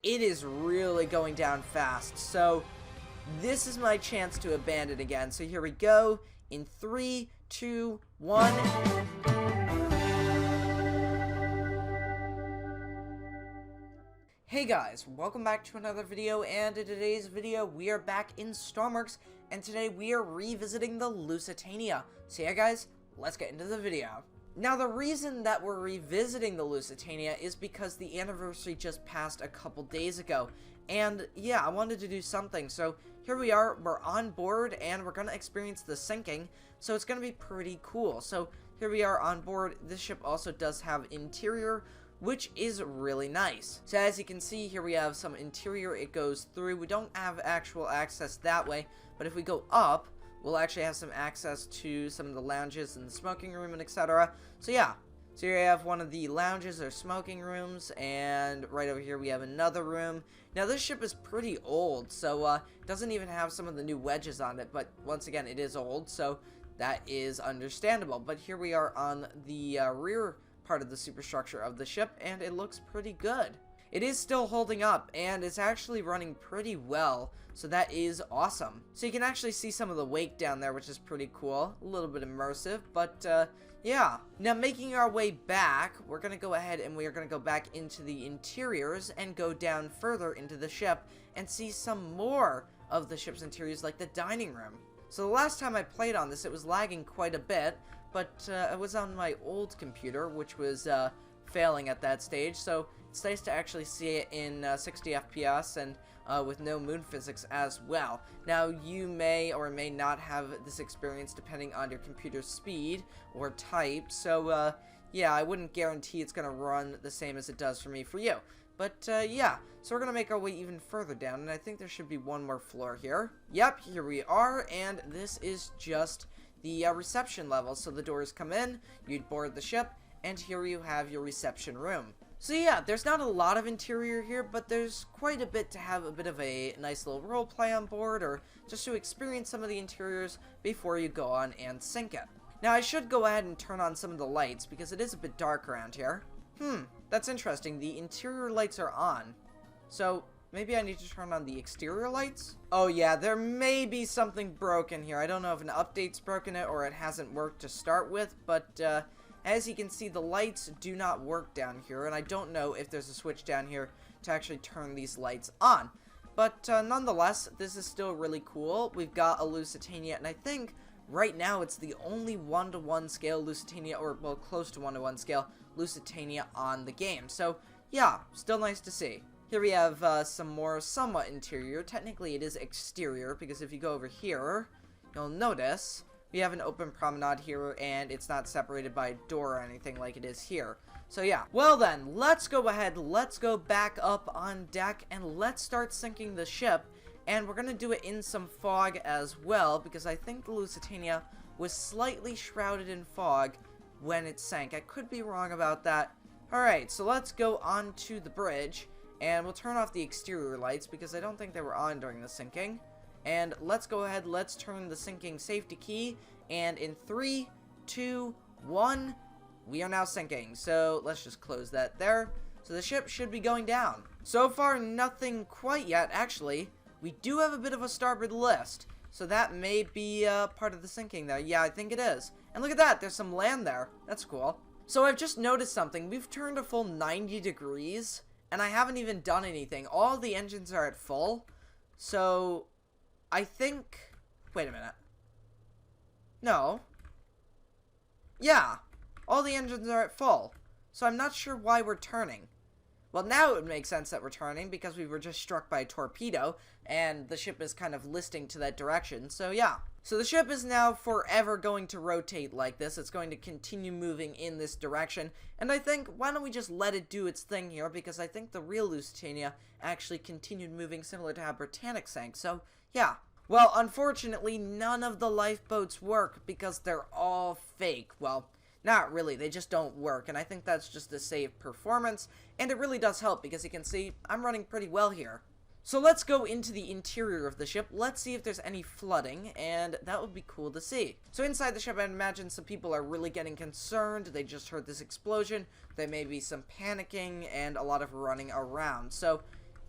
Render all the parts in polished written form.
it is really going down fast. So this is my chance to abandon again. So here we go. In 3, 2, 1. Hey guys, welcome back to another video, and in today's video we are back in Stormworks, and today we are revisiting the Lusitania. So yeah guys, let's get into the video. Now the reason that we're revisiting the Lusitania is because the anniversary just passed a couple days ago, and yeah, I wanted to do something. So here we are, we're on board, and we're gonna experience the sinking, so it's gonna be pretty cool. So here we are on board. This ship also does have interior, which is really nice. So as you can see, here we have some interior. It goes through. We don't have actual access that way, but if we go up, we'll actually have some access to some of the lounges and the smoking room and etc. So yeah, so here we have one of the lounges or smoking rooms, and right over here we have another room. Now this ship is pretty old, so it doesn't even have some of the new wedges on it, but once again, it is old, so that is understandable. But here we are on the rear part of the superstructure of the ship, and it looks pretty good. It is still holding up, and it's actually running pretty well, so that is awesome. So you can actually see some of the wake down there, which is pretty cool. A little bit immersive, but yeah. Now making our way back, we're gonna go ahead and we are gonna go back into the interiors and go down further into the ship and see some more of the ship's interiors, like the dining room. So the last time I played on this, it was lagging quite a bit, but it was on my old computer, which was failing at that stage, so it's nice to actually see it in 60 FPS and with no moon physics as well. Now, you may or may not have this experience depending on your computer's speed or type, so yeah, I wouldn't guarantee it's going to run the same as it does for me for you. But yeah, so we're going to make our way even further down, and I think there should be one more floor here. Yep, here we are, and this is just the reception level. So the doors come in, you'd board the ship, and here you have your reception room. So yeah, there's not a lot of interior here, but there's quite a bit to have a bit of a nice little role play on board, or just to experience some of the interiors before you go on and sink it. Now I should go ahead and turn on some of the lights, because it is a bit dark around here. That's interesting. The interior lights are on. So maybe I need to turn on the exterior lights? Oh yeah, there may be something broken here. I don't know if an update's broken it or it hasn't worked to start with, but as you can see, the lights do not work down here, and I don't know if there's a switch down here to actually turn these lights on. But nonetheless, this is still really cool. We've got a Lusitania, and I think right now it's the only 1-to-1 scale Lusitania, or well, close to 1-to-1 scale Lusitania on the game. So yeah, still nice to see. Here we have some more somewhat interior. Technically it is exterior, because if you go over here, you'll notice we have an open promenade here, and it's not separated by a door or anything like it is here. So yeah. Well then, let's go ahead, let's go back up on deck, and let's start sinking the ship. And we're gonna do it in some fog as well, because I think the Lusitania was slightly shrouded in fog when it sank. I could be wrong about that. Alright, so let's go on to the bridge, and we'll turn off the exterior lights, because I don't think they were on during the sinking. And let's go ahead, let's turn the sinking safety key, and in 3, 2, 1, we are now sinking. So let's just close that there. So the ship should be going down. So far, nothing quite yet. Actually, we do have a bit of a starboard list, so that may be part of the sinking there. Yeah, I think it is. And look at that, there's some land there. That's cool. So I've just noticed something. We've turned a full 90 degrees, and I haven't even done anything. All the engines are at full, so I think, wait a minute. No. Yeah, all the engines are at full, so I'm not sure why we're turning. Well, now it would make sense that we're turning, because we were just struck by a torpedo, and the ship is kind of listing to that direction, so yeah. So the ship is now forever going to rotate like this. It's going to continue moving in this direction, and I think, why don't we just let it do its thing here, because I think the real Lusitania actually continued moving similar to how Britannic sank, so yeah. Well, unfortunately, none of the lifeboats work, because they're all fake. Well, not really, they just don't work, and I think that's just to save performance, and it really does help, because you can see, I'm running pretty well here. So let's go into the interior of the ship, let's see if there's any flooding, and that would be cool to see. So inside the ship, I imagine some people are really getting concerned, they just heard this explosion, there may be some panicking, and a lot of running around. So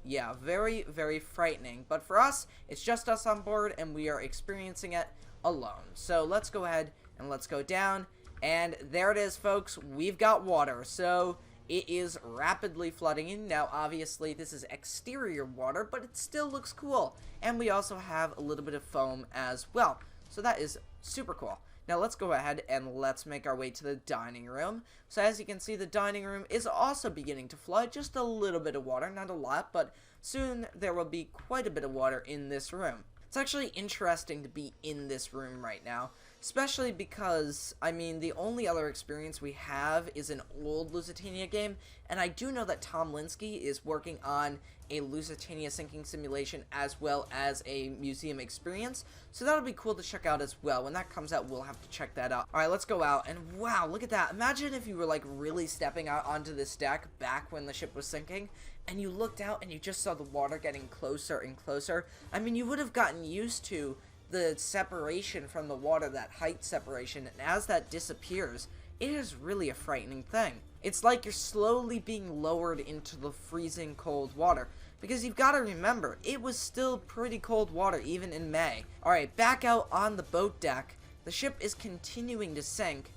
yeah, very, very frightening. But for us, it's just us on board, and we are experiencing it alone. So let's go ahead and let's go down. And there it is, folks. We've got water. So it is rapidly flooding in. Now, obviously, this is exterior water, but it still looks cool. And we also have a little bit of foam as well. So that is super cool. Now, let's go ahead and let's make our way to the dining room. So as you can see, the dining room is also beginning to flood. Just a little bit of water, not a lot, but soon there will be quite a bit of water in this room. It's actually interesting to be in this room right now, especially because, I mean, the only other experience we have is an old Lusitania game, and I do know that Tom Linsky is working on a Lusitania sinking simulation as well as a museum experience, so that'll be cool to check out as well. When that comes out, we'll have to check that out. Alright, let's go out, and wow, look at that. Imagine if you were, like, really stepping out onto this deck back when the ship was sinking, and you looked out and you just saw the water getting closer and closer. I mean, you would have gotten used to the separation from the water, that height separation, and as that disappears, it is really a frightening thing. It's like you're slowly being lowered into the freezing cold water, because you've got to remember, it was still pretty cold water even in May. Alright, back out on the boat deck, the ship is continuing to sink,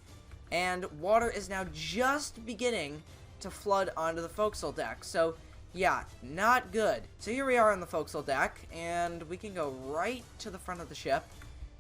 and water is now just beginning to flood onto the forecastle deck, so yeah, not good. So here we are on the forecastle deck, and we can go right to the front of the ship,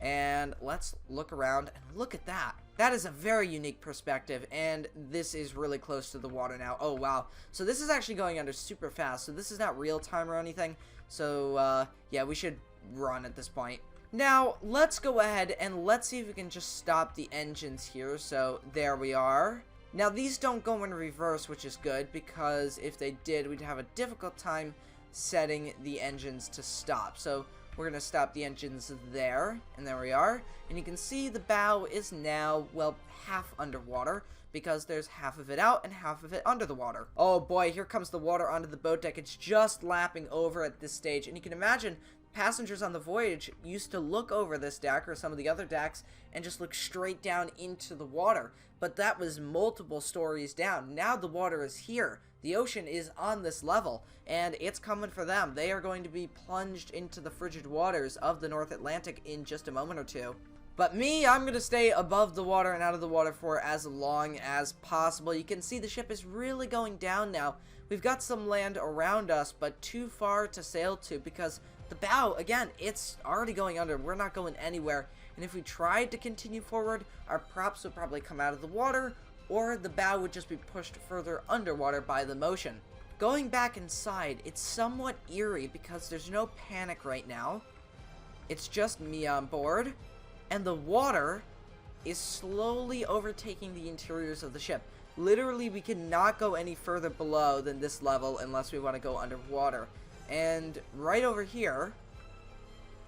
and let's look around, and look at that. That is a very unique perspective, and this is really close to the water now. Oh, wow. So this is actually going under super fast, so this is not real time or anything, so, yeah, we should run at this point. Now, let's go ahead, and let's see if we can just stop the engines here. So, there we are. Now, these don't go in reverse, which is good, because if they did, we'd have a difficult time setting the engines to stop. So, we're going to stop the engines there, and there we are. And you can see the bow is now, well, half underwater, because there's half of it out and half of it under the water. Oh boy, here comes the water onto the boat deck. It's just lapping over at this stage, and you can imagine passengers on the voyage used to look over this deck or some of the other decks and just look straight down into the water, but that was multiple stories down. Now the water is here. The ocean is on this level, and it's coming for them. They are going to be plunged into the frigid waters of the North Atlantic in just a moment or two. But me, I'm going to stay above the water and out of the water for as long as possible. You can see the ship is really going down now. We've got some land around us, but too far to sail to, because the bow, again, it's already going under. We're not going anywhere. And if we tried to continue forward, our props would probably come out of the water, or the bow would just be pushed further underwater by the motion. Going back inside, it's somewhat eerie because there's no panic right now. It's just me on board, and the water is slowly overtaking the interiors of the ship. Literally, we cannot go any further below than this level unless we want to go underwater. And right over here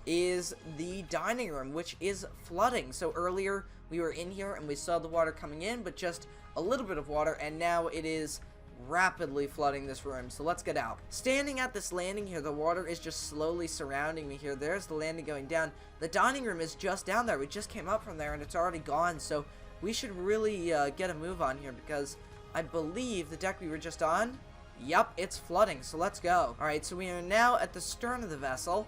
is the dining room, which is flooding. So earlier we were in here and we saw the water coming in, but just a little bit of water, and now it is rapidly flooding this room. So let's get out. Standing at this landing here, the water is just slowly surrounding me here. There's the landing going down. The dining room is just down there. We just came up from there and it's already gone. So we should really get a move on here, because I believe the deck we were just on, yep, it's flooding. So let's go. Alright, so we are now at the stern of the vessel,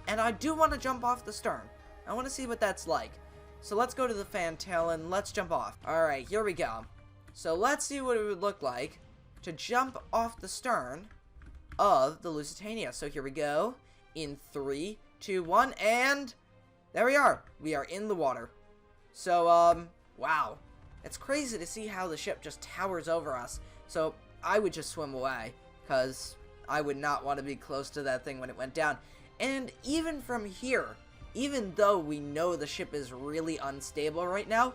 and I do want to jump off the stern. I want to see what that's like. So let's go to the fantail and let's jump off. Alright, here we go. So let's see what it would look like to jump off the stern of the Lusitania. So here we go. In 3, 2, 1, and there we are. We are in the water. So, wow. It's crazy to see how the ship just towers over us. So I would just swim away, because I would not want to be close to that thing when it went down. And even from here, even though we know the ship is really unstable right now,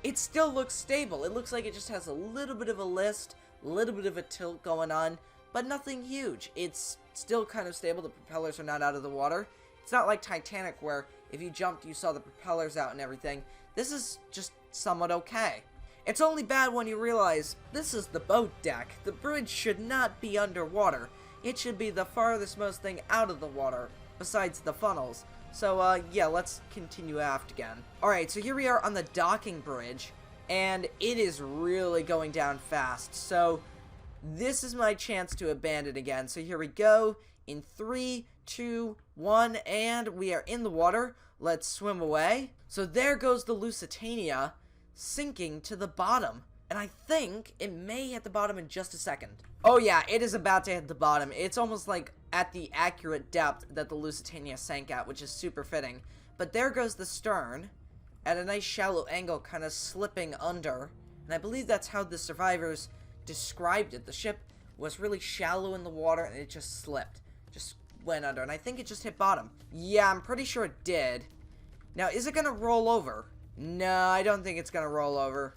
it still looks stable. It looks like it just has a little bit of a list, a little bit of a tilt going on, but nothing huge. It's still kind of stable. The propellers are not out of the water. It's not like Titanic, where if you jumped, you saw the propellers out and everything. This is just somewhat okay. It's only bad when you realize this is the boat deck. The bridge should not be underwater. It should be the farthest most thing out of the water, besides the funnels. So, yeah, let's continue aft again. Alright, so here we are on the docking bridge, and it is really going down fast. So, this is my chance to abandon again. So here we go. In 3, 2, 1, and we are in the water. Let's swim away. So there goes the Lusitania, sinking to the bottom. And I think it may hit the bottom in just a second. Oh yeah, it is about to hit the bottom. It's almost like at the accurate depth that the Lusitania sank at, which is super fitting. But there goes the stern, at a nice shallow angle, kind of slipping under. And I believe that's how the survivors described it. The ship was really shallow in the water, and it just slipped. Just went under, and I think it just hit bottom. Yeah, I'm pretty sure it did. Now, is it going to roll over? No, I don't think it's going to roll over.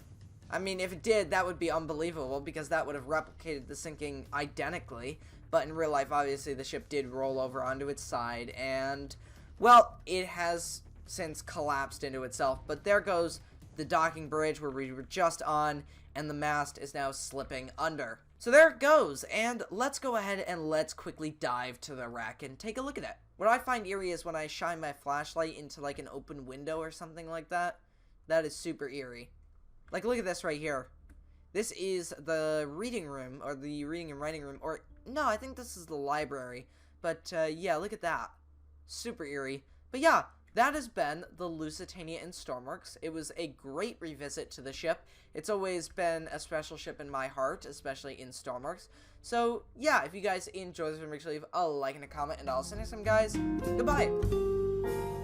I mean, if it did, that would be unbelievable, because that would have replicated the sinking identically. But in real life, obviously, the ship did roll over onto its side, and, well, it has since collapsed into itself. But there goes the docking bridge where we were just on, and the mast is now slipping under. So there it goes, and let's go ahead and let's quickly dive to the wreck and take a look at it. What I find eerie is when I shine my flashlight into, like, an open window or something like that. That is super eerie. Like, look at this right here. This is the reading room, or the reading and writing room, or, no, I think this is the library. But, yeah, look at that. Super eerie. But yeah, that has been the Lusitania in Stormworks. It was a great revisit to the ship. It's always been a special ship in my heart, especially in Stormworks. So, yeah, if you guys enjoyed this video, make sure to leave a like and a comment, and I'll see you next time, guys. Goodbye!